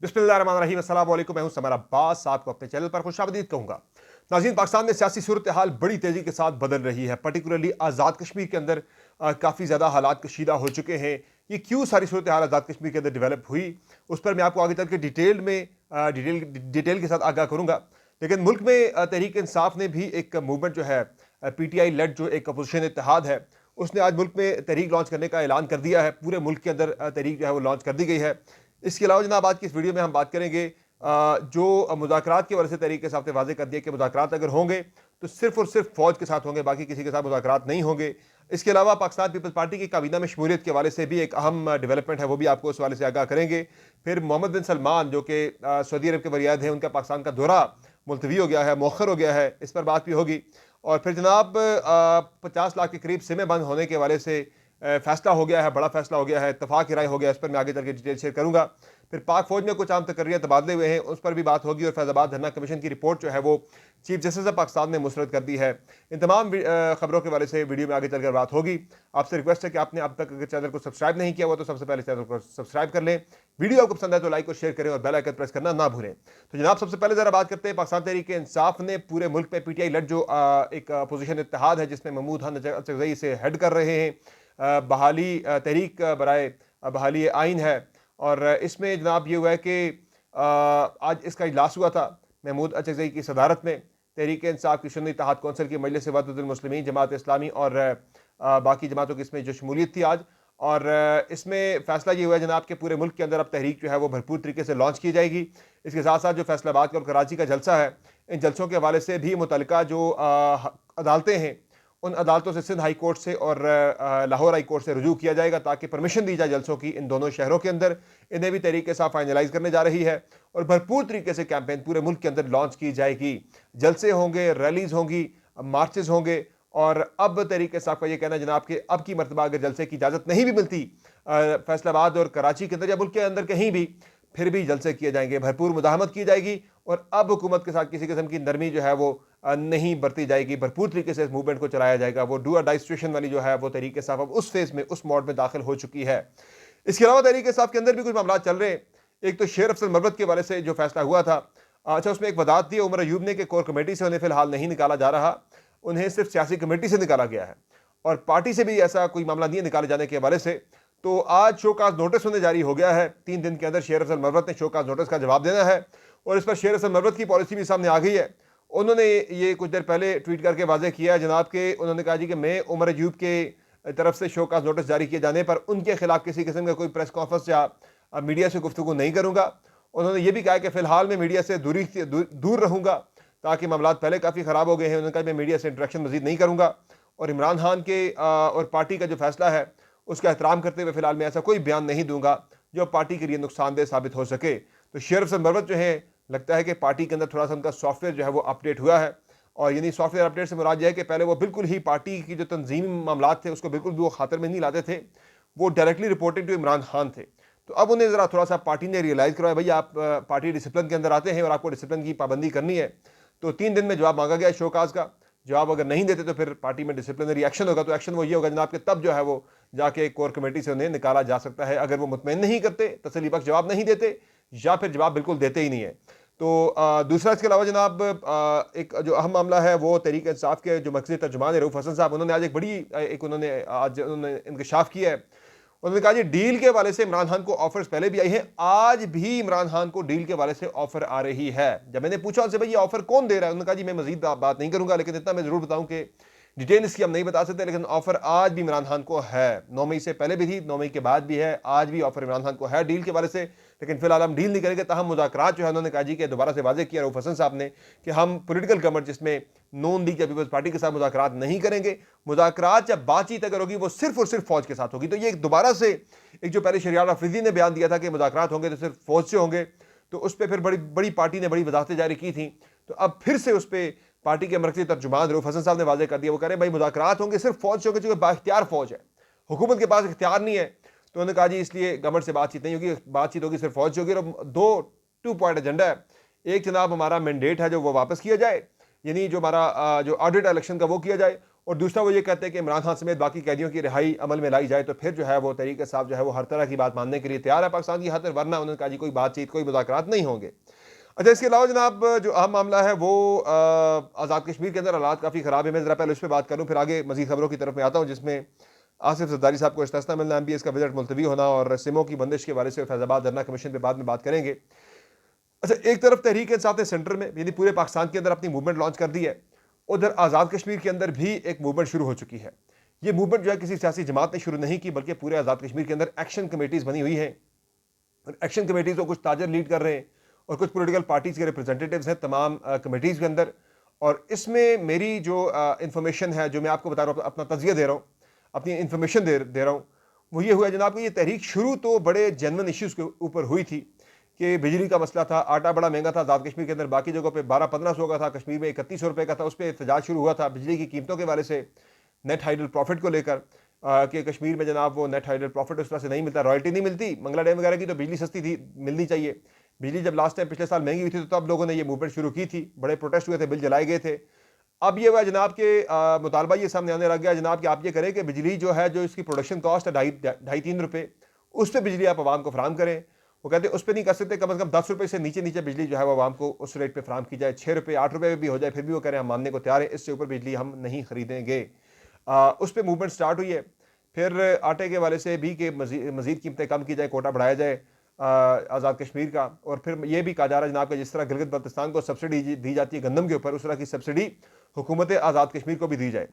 बिस्मिल्लाहिर्रहमानिर्रहीम, अस्सलाम वालेकुम। मैं हूं समर अब्बास, आपको अपने चैनल पर खुशामदीद कहूँगा। नाज़रीन, पाकिस्तान में सियासी सूरत हाल बड़ी तेज़ी के साथ बदल रही है। पर्टिकुलरली आज़ाद कश्मीर के अंदर काफ़ी ज़्यादा हालात कशीदा हो चुके हैं। ये क्यों सारी सूरत हाल आज़ाद कश्मीर के अंदर डेवलप हुई, उस पर मैं आपको आगे चल के डिटेल के साथ आगाह करूँगा। लेकिन मुल्क में तहरीक इंसाफ ने भी एक मूवमेंट जो है, PTI लेड जो एक अपोजिशन इत्तेहाद है, उसने आज मुल्क में तहरीक लॉन्च करने का ऐलान कर दिया है। पूरे मुल्क के अंदर तहरीक जो है वो लॉन्च कर दी गई है। इसके अलावा जनाब आज की इस वीडियो में हम बात करेंगे जो मुज़ाकरात के वजह से तहरीक इंसाफ ने वाज़ेह कर दिया कि मुज़ाकरात अगर होंगे तो सिर्फ और सिर्फ फ़ौज के साथ होंगे, बाकी किसी के साथ मुज़ाकरात नहीं होंगे। इसके अलावा पाकिस्तान पीपल्स पार्टी की काबीना में शमूलियत के हवाले से भी एक अहम डेवलपमेंट है, वो भी आपको उस हवाले से आगाह करेंगे। फिर मोहम्मद बिन सलमान जो कि सऊदी अरब के वलियद हैं, उनका पाकिस्तान का दौरा मुलतवी हो गया है, मौखर हो गया है, इस पर बात भी होगी। और फिर जनाब 50 लाख के करीब सिमें बंद होने के हवाले से फैसला हो गया है, बड़ा फैसला हो गया है, इत्तफाक की राय हो गया है। इस पर मैं आगे चल के डिटेल शेयर करूँगा। फिर पाक फौज में कुछ आम तकर्रियाँ तबादले हुए हैं, उस पर भी बात होगी। और फैज़ाबाद धरना कमीशन की रिपोर्ट जो है वो चीफ जस्टिस ऑफ पाकिस्तान ने मुस्तरद कर दी है। इन तमाम खबरों के वाले से वीडियो में आगे चलकर बात होगी। आपसे रिक्वेस्ट है कि आपने अब तक अगर चैनल को सब्सक्राइब नहीं किया हुआ तो सबसे पहले चैनल को सब्सक्राइब कर लें। वीडियो आपको पसंद है तो लाइक और शेयर करें और बेल आइकन प्रेस करना ना भूलें। तो जनाब, सबसे पहले जरा बात करते हैं पाकिस्तान तहरीक इंसाफ ने पूरे मुल्क में PTI लेड जो एक अपोजिशन इत्तेहाद है, जिसमें महमूद खान अचगज़ई से हेड कर रहे हैं, बहाली तहरीक बराए बहाली आइन है। और इसमें जनाब ये हुआ है कि आज इसका इजलास हुआ था महमूद अचगज़ई की सदारत में। तहरीक इंसाफ की सुन्नी इत्तेहाद कौंसिल की मजलिस वहदतुल मुस्लिमीन, जमात इस्लामी और बाकी जमातों की इसमें जो शमूलियत थी आज। और इसमें फैसला ये हुआ है जनाब कि पूरे मुल्क के अंदर अब तहरीक जो है वो भरपूर तरीके से लॉन्च की जाएगी। इसके साथ साथ जो फैसलाबाद का और कराची का जलसा है, इन जलसों के हवाले से भी मुतल्लिका जो अदालतें हैं, उन अदालतों से सिंध हाई कोर्ट से और लाहौर हाई कोर्ट से रुजू किया जाएगा ताकि परमिशन दी जाए जलसों की इन दोनों शहरों के अंदर। इन्हें भी तरीके से फाइनलाइज करने जा रही है और भरपूर तरीके से कैंपेन पूरे मुल्क के अंदर लॉन्च की जाएगी। जलसे होंगे, रैलीज होंगी, मार्चेज होंगे। और अब तरीके साहब का ये कहना जनाब कि अब की मरतबा अगर जलसे की इजाज़त नहीं भी मिलती फैसलाबाद और कराची के अंदर या मुल्क के अंदर कहीं भी, फिर भी जलसे किए जाएंगे, भरपूर मुदाहमत की जाएगी। और अब हुकूमत के साथ किसी किस्म की नरमी जो है वो नहीं बरती जाएगी, भरपूर तरीके से इस मूवमेंट को चलाया जाएगा। वो डू और डाई सिचुएशन वाली जो है वो तरीके साहब अब उस फेज में, उस मोड में दाखिल हो चुकी है। इसके अलावा तरीके साहब के अंदर भी कुछ मामला चल रहे हैं। एक तो शेर अफसल मरवत के बारे से जो फैसला हुआ था, अच्छा उसमें एक वदात दी उमर अयूब ने कि कोर कमेटी से उन्हें फिलहाल नहीं निकाला जा रहा, उन्हें सिर्फ सियासी कमेटी से निकाला गया है और पार्टी से भी ऐसा कोई मामला नहीं है निकाले जाने के हवाले से। तो आज शोकाज नोटिस उन्हें जारी हो गया है। 3 दिन के अंदर शेर अफसल मरवत ने शोकाज नोटिस का जवाब देना है और इस पर शेर अफसल मरवत की पॉलिसी भी सामने आ गई है। उन्होंने ये कुछ देर पहले ट्वीट करके वाजे किया है जनाब के, उन्होंने कहा जी कि मैं उमर अयूब के तरफ से शोकाज नोटिस जारी किए जाने पर उनके खिलाफ किसी किस्म का कोई प्रेस कॉन्फ्रेंस या मीडिया से गुफ्तगू नहीं करूंगा। उन्होंने ये भी कहा कि फिलहाल मैं मीडिया से दूर रहूंगा ताकि मामला पहले काफ़ी ख़राब हो गए हैं। उन्होंने कहा मैं मीडिया से इंटरेक्शन मजीद नहीं करूंगा और इमरान खान के और पार्टी का जो फैसला है उसका एहतराम करते हुए फिलहाल मैं ऐसा कोई बयान नहीं दूंगा जो पार्टी के लिए नुकसानदेह साबित हो सके। तो शेर अफसल मरवत जो है, लगता है कि पार्टी के अंदर थोड़ा सा उनका सॉफ्टवेयर जो है वो अपडेट हुआ है। और यानी सॉफ्टवेयर अपडेट से मुराद यह है कि पहले वो बिल्कुल ही पार्टी की जो तंजीमी मामला थे उसको बिल्कुल भी वो खातर में नहीं लाते थे, वो directly reporting to Imran Khan थे। तो अब उन्हें ज़रा थोड़ा सा पार्टी ने रियलाइज़ करवाया भाई आप पार्टी डिसिप्लिन के अंदर आते हैं और आपको डिसिप्लिन की पाबंदी करनी है। तो 3 दिन में जवाब मांगा गया शोकाज का। जवाब अगर नहीं देते तो फिर पार्टी में डिसिप्लिनरी एक्शन होगा। तो एक्शन वो ये होगा जनाब कि तब जो है वो जाके कोर कमेटी से उन्हें निकाला जा सकता है अगर वो मुतमईन नहीं करते, तसल्ली बख्श जवाब नहीं देते या फिर जवाब बिल्कुल देते ही नहीं है। तो दूसरा इसके अलावा जनाब एक जो अहम मामला है वो तहरीक इंसाफ के जो मरकज़ी तर्जुमान है रऊफ़ हसन साहब, उन्होंने आज एक बड़ी उन्होंने इंकशाफ किया है। उन्होंने कहा जी डील के वाले से इमरान खान को ऑफर्स पहले भी आई हैं, आज भी इमरान खान को डील के वाले से ऑफर आ रही है। जब मैंने पूछा उनसे भाई ये ऑफर कौन दे रहा है, उन्होंने कहा जी मैं मजीद बात नहीं करूंगा, लेकिन इतना मैं जरूर बताऊं कि डिटेल इसकी हम नहीं बता सकते, लेकिन ऑफर आज भी इमरान खान को है। 9 मई से पहले भी थी, 9 मई के बाद भी है, आज भी ऑफर इमरान खान को है डील के वाले से। लेकिन फिलहाल हम डील नहीं करेंगे, तहम मुज़ाकरात जो है उन्होंने कहा जी कि दोबारा से वाजे किया रऊफ़ हसन साहब ने कि हम पोलिटिकल गवर्नमेंट जिसमें नॉन लीग या पीपल्स पार्टी के साथ मुज़ाकरात नहीं करेंगे। मुज़ाकरात जब बातचीत अगर होगी वो सिर्फ और सिर्फ फौज के साथ होगी। तो ये दोबारा से एक जो पहले शरियार अफरीदी ने बयान दिया था कि मुज़ाकरात होंगे तो सिर्फ फौज से होंगे, तो उस पर फिर बड़ी पार्टी ने बड़ी वजाहतें जारी की थी। तो अब फिर से उस पर पार्टी के मरकज़ी तर्जुमान रऊफ़ हसन साहब ने वाजे कर दिया, वो कह रहे भाई मुज़ाकरात होंगे सिर्फ फौज से होंगे, चूंकि बाइख्तियार फौज है, हुकूमत के पास इख्तियार नहीं है। तो उन्होंने कहा जी इसलिए गवर्नमेंट से बातचीत नहीं होगी, बातचीत होगी सिर्फ फौज से होगी। और 2 पॉइंट एजेंडा है। एक जनाब हमारा मैंडेट है जो वो वापस किया जाए, यानी जो हमारा जो ऑडिट इलेक्शन का वो किया जाए। और दूसरा वो ये कहते हैं कि इमरान खान समेत बाकी कैदियों की रिहाई अमल में लाई जाए, तो फिर जो है वो तहरीक इंसाफ जो है वो हर तरह की बात मानने के लिए तैयार है पाकिस्तान की खातिर, वरना उन्होंने कहा जी कोई बातचीत कोई मुज़ाकरात नहीं होंगे। अच्छा, इसके अलावा जनाब जो अहम मामला है वो आज़ाद कश्मीर के अंदर हालात काफ़ी ख़राब है। मैं ज़रा पहले उस पर बात करूँ, फिर आगे मज़ीद खबरों की तरफ में आता हूँ, जिसमें आसिफ जरदारी साहब को इस्तेस्ना मिलना, MBS का बजट मुलतवी होना और सिमों की बंदिश के बारे से फैज़ाबाद धरना कमीशन पर बाद में बात करेंगे। अच्छा, एक तरफ तहरीक इंसाफ ने सेंटर में यानी पूरे पाकिस्तान के अंदर अपनी मूवमेंट लॉन्च कर दी है, उधर आज़ाद कश्मीर के अंदर भी एक मूवमेंट शुरू हो चुकी है। ये मूवमेंट जो है किसी सियासी जमात ने शुरू नहीं की, बल्कि पूरे आज़ाद कश्मीर के अंदर एक्शन कमेटीज़ बनी हुई हैं। और एक्शन कमेटीज़ को कुछ ताजर लीड कर रहे हैं और कुछ पॉलिटिकल पार्टीज़ के रिप्रेजेंटेटिव्स हैं तमाम कमेटीज़ के अंदर। और इसमें मेरी जो इंफॉर्मेशन है, जो मैं आपको बता रहा हूँ, अपना तज़किया दे रहा हूँ, अपनी इंफॉर्मेशन दे रहा हूँ, वो ये हुआ जनाब कि ये तहरीक शुरू तो बड़े जेन्युइन इश्यूज़ के ऊपर हुई थी कि बिजली का मसला था, आटा बड़ा महंगा था आज़ाद कश्मीर के अंदर, बाकी जगहों पे 1200-1500 का था, कश्मीर में 3100 रुपये का था। उस पर एहतजाज शुरू हुआ था बिजली की कीमतों के बारे से, नेट हाइडल प्रॉफिट को लेकर कि कश्मीर में जनाब वो नेट हाइडल प्रॉफिट उस तरह से नहीं मिलता, रॉयल्टी नहीं मिलती। मंगला डैम वगैरह की तो बिजली सस्ती थी, मिलनी चाहिए। बिजली जब लास्ट टाइम पिछले साल महंगी हुई थी तो तब लोगों ने ये मूवमेंट शुरू की थी, बड़े प्रोटेस्ट हुए थे, बिल जलाए गए थे। अब ये हुआ जनाब के मुतालबा ये सामने आने लग गया जनाब कि आप ये करें कि बिजली जो है, जो इसकी प्रोडक्शन कॉस्ट है 2.5-3 रुपये, उस पर बिजली आप आवाम को फराम करें। वो कहते हैं उस पर नहीं कर सकते, कम से कम 10 रुपये से नीचे नीचे बिजली जो है वो आवाम को उस रेट पे फराम की जाए। 6 रुपये 8 रुपये भी हो जाए फिर भी वो कह रहे हैं हम मानने को तैयार है, इससे ऊपर बिजली हम नहीं खरीदेंगे। उस पर मूवमेंट स्टार्ट हुई है। फिर आटे के वाले से भी कि मजीद कीमतें कम की जाए, कोटा बढ़ाया जाए आज़ाद कश्मीर का। और फिर ये भी कहा जा रहा है जनाब कि जिस तरह गिलगित बल्तिस्तान को सब्सिडी दी जाती है गंदम के ऊपर, उस तरह की सब्सिडी हुकूमत आज़ाद कश्मीर को भी दी जाए।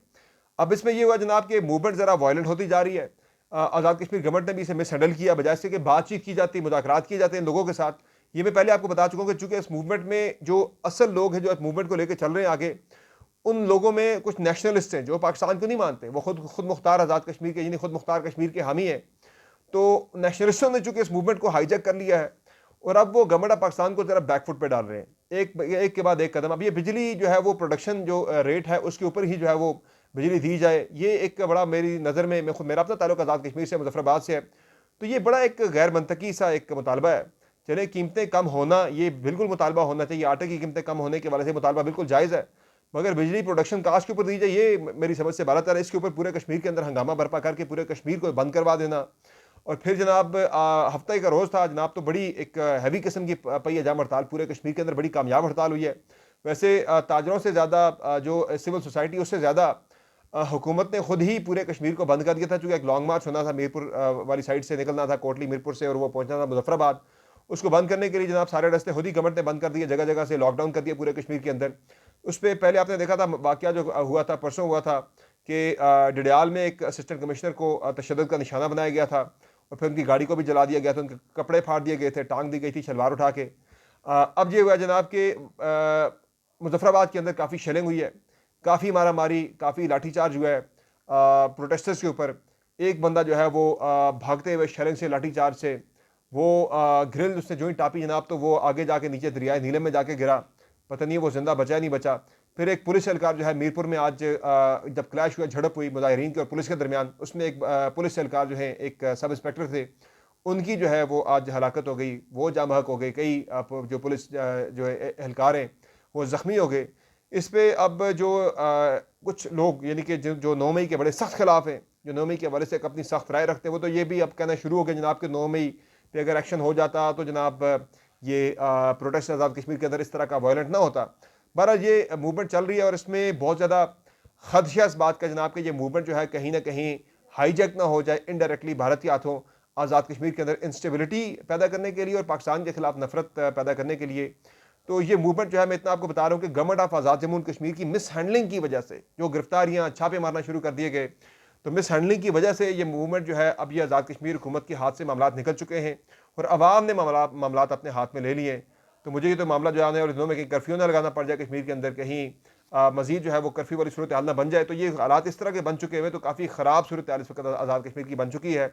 अब इसमें ये हुआ जनाब कि मूवमेंट ज़रा वायलेंट होती जा रही है। आज़ाद कश्मीर गवर्नमेंट ने भी इसे मिस हैंडल किया, बजाय से कि बातचीत की जाती, मुज़ाकरात किए जाते हैं लोगों के साथ। ये मैं पहले आपको बता चुका हूँ कि चूँकि इस मूवमेंट में जो असल लोग हैं जो इस मूवमेंट को लेकर चल रहे हैं आगे, उन लोगों में कुछ नेशनलिस्ट हैं जो पाकिस्तान को नहीं मानते, वो खुद मुख्तार आज़ाद कश्मीर के यानी खुद मुख्तार कश्मीर के हामी हैं। तो नेशनलिस्टों ने चूँकि इस मूवमेंट को हाईजैक कर लिया है और अब वो गवर्नमेंट ऑफ पाकिस्तान को ज़रा बैकफुट पे डाल रहे हैं, एक के बाद एक कदम। अब ये बिजली जो है वो प्रोडक्शन जो रेट है उसके ऊपर ही जो है वो बिजली दी जाए, ये एक बड़ा मेरी नज़र में, मैं खुद मेरा अपना ताल्लुक आज़ाद कश्मीर से, मुजफ्फराबाद से है, तो ये बड़ा एक गैर मनतकी सा एक मुतालबा है। चले कीमतें कम होना ये बिल्कुल मुतालबा होना चाहिए, आटे की कीमतें कम होने के वाले से मुतालबा बिल्कुल जायज़ है, मगर बिजली प्रोडक्शन कास्ट के ऊपर दी जाए ये मेरी समझ से बाहर है। इसके ऊपर पूरे कश्मीर के अंदर हंगामा बर्पा करके पूरे कश्मीर को बंद करवा देना। और फिर जनाब हफ्ते का रोज़ था जनाब, तो बड़ी एक हैवी किस्म की पहिया जाम हड़ताल पूरे कश्मीर के अंदर, बड़ी कामयाब हड़ताल हुई है। वैसे ताजरों से ज़्यादा जो सिविल सोसाइटी उससे ज़्यादा हुकूमत ने खुद ही पूरे कश्मीर को बंद कर दिया था, चूँकि एक लॉन्ग मार्च होना था, मीरपुर वाली साइड से निकलना था, कोटली मीरपुर से, और वो पहुंचना था मुजफ्फराबाद। उसको बंद करने के लिए जनाब सारे रास्ते खुद ही गवर्नमेंट ने बंद कर दिए, जगह जगह से लॉकडाउन कर दिया पूरे कश्मीर के अंदर। उस पर पहले आपने देखा था वाकया जो हुआ था, परसों हुआ था कि डडियाल में एक असिस्टेंट कमिश्नर को तशद्दुद का निशाना बनाया गया था और फिर उनकी गाड़ी को भी जला दिया गया था, उनके कपड़े फाड़ दिए गए थे, टांग दी गई थी शलवार उठा के। अब ये हुआ जनाब कि मुजफ्फराबाद के अंदर काफ़ी शेलिंग हुई है, काफ़ी मारा मारी, काफ़ी लाठीचार्ज हुआ है प्रोटेस्टर्स के ऊपर। एक बंदा जो है वो भागते हुए शेलिंग से, लाठीचार्ज से, वो ग्रिल उसने जो ही टापी जनाब, तो वो आगे जाके नीचे दरियाए नीलम में जाके गिरा, पता नहीं वो जिंदा बचा नहीं बचा। फिर एक पुलिस एहलकार जो है मीरपुर में आज जब क्लैश हुआ, झड़प हुई मुजाहिरीन के और पुलिस के दरमियान, उसमें एक पुलिस एहलकार जो है, एक सब इंस्पेक्टर थे, उनकी जो है वो आज हलाकत हो गई, वो जामहक हो गई। कई जो पुलिस जो है एहलकार हैं वो ज़ख्मी हो गए। इस पर अब जो कुछ लोग यानी कि जो 9 मई के बड़े सख्त खिलाफ हैं, जो 9 मई के हवाले से अपनी सख्त राय रखते हैं, वो तो ये भी अब कहना शुरू हो गए जनाब कि 9 मई पे अगर एक्शन हो जाता तो जनाब ये प्रोटेस्ट आज़ाद कश्मीर के अंदर इस तरह का वायलेंट ना होता। बहरहाल ये मूवमेंट चल रही है और इसमें बहुत ज़्यादा खदशा इस बात का जनाब कि ये मूवमेंट जो है कहीं ना कहीं हाईजैक ना हो जाए इनडायरेक्टली भारत के हाथों, आज़ाद कश्मीर के अंदर इंस्टेबिलिटी पैदा करने के लिए और पाकिस्तान के खिलाफ नफरत पैदा करने के लिए। तो ये मूवमेंट जो है, मैं इतना आपको बता रहा हूँ कि government of Azad Jammu and Kashmir की मिस हैंडलिंग की वजह से जो गिरफ्तारियाँ, छापे मारना शुरू कर दिए गए, तो मिस हैंडलिंग की वजह से ये मूवमेंट जो है, अब ये आज़ाद कश्मीर हुकूमत के हाथ से मामला निकल चुके हैं और अवाम ने मामला अपने हाथ में ले लिए। तो मुझे ये तो मामला जो आने और दिनों में कहीं कर्फ्यू ना लगाना पड़ जाए कश्मीर के अंदर, कहीं मजीद जो है वो कर्फ्यू वाली सूरत हाल ना बन जाए। तो ये हालात इस तरह के बन चुके हुए, तो काफ़ी ख़राब सूरत हाल इस वक्त आज़ाद कश्मीर की बन चुकी है,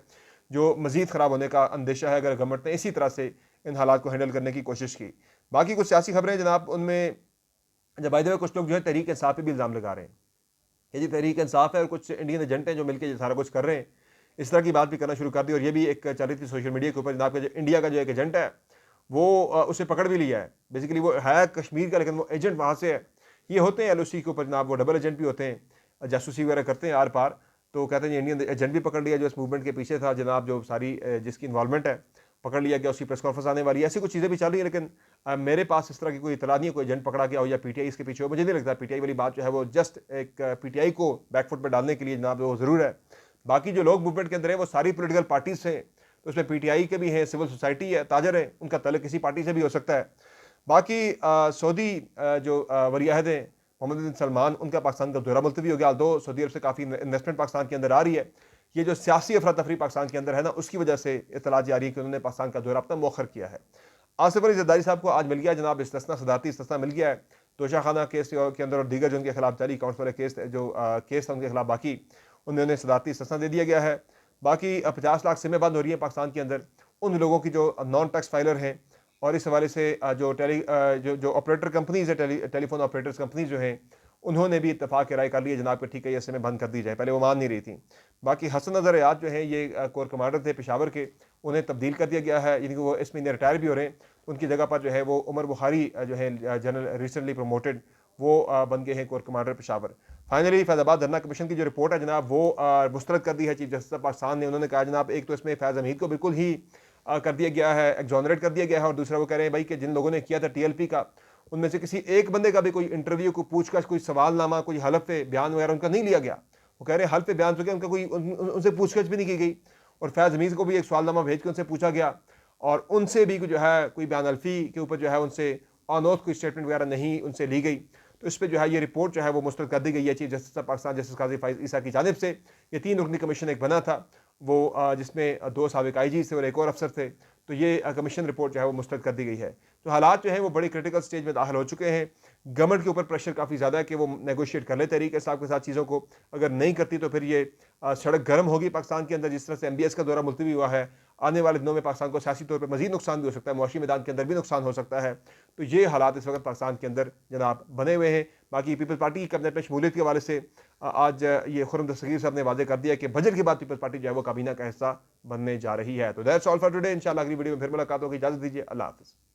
जो मजीद ख़राब होने का अंदेशा है अगर गवर्नमेंट ने इसी तरह से इन हालात को हैंडल करने की कोशिश की। बाकी कुछ सियासी खबरें जनाब, उनमें जब आए हुए कुछ लोग जो है तहरीक इंसाफ पे भी इल्ज़ाम लगा रहे हैं कि जी तहरीक इंसाफ है और कुछ इंडियन एजेंट हैं जो मिलकर ये सारा कुछ कर रहे हैं, इस तरह की बात भी करना शुरू कर दी। और ये भी एक चल रही थी सोशल मीडिया के ऊपर जनाब के इंडिया का जो एक एजेंट है वो उसे पकड़ भी लिया है। बेसिकली वो है कश्मीर का लेकिन वो एजेंट वहाँ से है। ये होते हैं LOC के ऊपर जनाब, वो डबल एजेंट भी होते हैं। जासूसी वगैरह करते हैं आर पार, तो कहते हैं इंडियन एजेंट भी पकड़ लिया जो इस मूवमेंट के पीछे था जनाब, जो सारी जिसकी इन्वॉल्वमेंट है, पकड़ लिया गया, उसकी प्रेस कॉन्फ्रेंस आने वाली है। ऐसी कुछ चीज़ें भी चल रही है, लेकिन मेरे पास इस तरह की कोई इतला नहीं है कोई एजेंट पकड़ा गया हो या पीटीआई इसके पीछे हो। मुझे नहीं लगता पीटीआई वाली बात जो है वो जस्ट एक पीटीआई को बैकफुट पर डालने के लिए जनाब वो ज़रूर है। बाकी जो लोग मूवमेंट के अंदर है वो सारी पोलिटिकल पार्टीज से, तो उसमें पीटीआई के भी हैं, सिविल सोसाइटी है, ताजर है, उनका तल्लुक किसी पार्टी से भी हो सकता है। बाकी सऊदी जो वलीअहद हैं मोहम्मद बिन सलमान, उनका पाकिस्तान का दौरा मुलतवी हो गया। दो सऊदी अरब से काफ़ी इन्वेस्टमेंट पाकिस्तान के अंदर आ रही है। ये जो सियासी अफरा तफरी पाकिस्तान के अंदर है ना, उसकी वजह से इतला जारी है कि उन्होंने पाकिस्तान का दौरा अपना मौखर किया है। आसिफ अली जरदारी साहब को आज मिल गया जनाब इस्तिस्ना, सदारती इस्तिस्ना मिल गया है तोशाखाना केस के अंदर और दीगर जो उनके खिलाफ जारी काउंट्स वाले केस जो केस था उनके खिलाफ, बाकी उन्होंने सदारती इस्तिस्ना दे दिया गया है। बाकी 50 लाख सिमें बंद हो रही है पाकिस्तान के अंदर, उन लोगों की जो नॉन टैक्स फाइलर हैं, और इस हवाले से जो ऑपरेटर कंपनीज है, टेलीफोन ऑपरेटर्स कंपनीज जो हैं, उन्होंने भी इत्तेफाक राय कर ली है जनाब कि ठीक है ये सिमें बंद कर दी जाए। पहले वो मान नहीं रही थी। बाकी हसन नज़र याद जो है ये कोर कमांडर थे पेशावर के, उन्हें तब्दील कर दिया गया है, यानी कि वो इस महीने रिटायर भी हो रहे हैं। उनकी जगह पर जो है वो उमर बुखारी जो है जनरल रिसेंटली प्रमोटेड, वो बन गए हैं core commander Peshawar. Finally Faizabad धरना कमीशन की जो रिपोर्ट है जनाब वो मुस्तरद कर दी है चीफ जस्टिस पाकिस्तान ने। उन्होंने कहा जनाब एक तो इसमें फैज़ हमीद को बिल्कुल ही कर दिया गया है, एक्जोनरेट कर दिया गया है, और दूसरा वो कह रहे हैं भाई कि जिन लोगों ने किया था टीएलपी का, उनमें से किसी एक बंदे का भी कोई इंटरव्यू, को पूछताछ, कोई सवालनामा, कोई हलफ पे बयान वगैरह उनका नहीं लिया गया। वो कह रहे हैं हलफ पे बयान चुके, उनका कोई उनसे पूछताछ भी नहीं की गई, और फैज़ हमीद को भी एक सवालनामा भेज के उनसे पूछा गया, और उनसे भी जो है कोई बयान अल्फी के ऊपर जो है उनसे ऑन ओथ कोई स्टेटमेंट वगैरह नहीं उनसे ली गई। तो इस पर जो है ये रिपोर्ट जो है वो मुस्तरद कर दी गई है चीफ जस्टिस पाकिस्तान जस्टिस काजी फाइज ईसा की जानिब से। ये 3 रुकनी कमीशन एक बना था, वो जिसमें 2 साबिक आईजी थे और एक और अफसर थे। तो ये कमीशन रिपोर्ट जो है वो मुस्तरद कर दी गई है। तो हालात जो है वो बड़ी क्रिटिकल स्टेज में दाखिल हो चुके हैं। गवर्नमेंट के ऊपर प्रेशर काफ़ी ज़्यादा है कि वो नेगोशिएट कर ले तहरीक इंसाफ के साथ चीज़ों को। अगर नहीं करती तो फिर ये सड़क गर्म होगी पाकिस्तान के अंदर। जिस तरह से MBS का दौरा मुलतवी हुआ है, आने वाले दिनों में पाकिस्तान को सियासी तौर पर मजीद नुकसान भी हो सकता है, मुआशी मैदान के अंदर भी नुकसान हो सकता है। तो ये हालात इस वक्त पाकिस्तान के अंदर जनाब बने हुए हैं। बाकी पीपल्स पार्टी की कैबिनेट में शमूलियत के हवाले से आज ये खुर्रम दस्तगीर साहब ने वादे कर दिया कि बजट के बाद पीपल्स पार्टी जो है वो काबीना का हिस्सा बनने जा रही है। तो दैट्स ऑल फॉर टुडे। इंशाल्लाह अगली वीडियो में फिर मुलाकात होगी। इजाज़त दीजिए। अल्लाह हाफ़िज़।